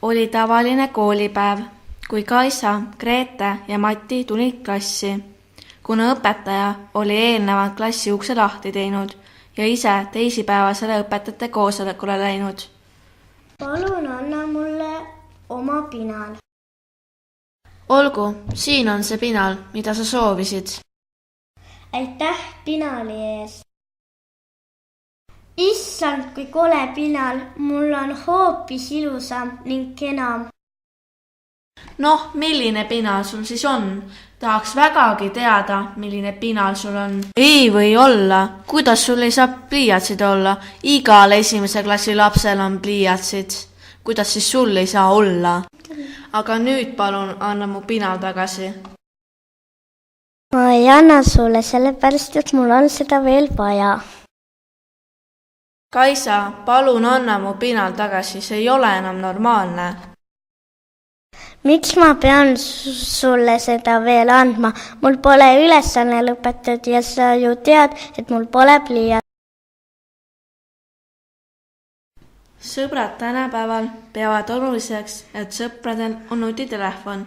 Oli tavaline koolipäev, kui Kaisa, Grete ja Mati tulid klassi, kuna õpetaja oli eelnevalt klassi ukse lahti teinud ja ise teisipäevasele õpetajate koosolekule läinud. Palun anna mulle oma pinal. Olgu, siin on see pinal, mida sa soovisid. Aitäh pinali ees. Issand, kui kole pinal, mul on hoopis ilusam ning kenam. Noh, milline pinal sul siis on? Tahaks vägagi teada, milline pinal sul on. Ei või olla. Kuidas sul ei saa pliiatsid olla? Igal esimese klassi lapsel on pliiatsid. Kuidas siis sul ei saa olla? Aga nüüd palun anna mu pinal tagasi. Ma ei anna sulle sellepärast, et mul on seda veel vaja. Kaisa, palun anna mu pinal tagasi, see ei ole enam normaalne. Miks ma pean sulle seda veel andma? Mul pole ülesanne lõpetatud ja sa ju tead, et mul pole pliiat. Sõbrad tänapäeval peavad oluliseks, et sõpradel on nutitelefon.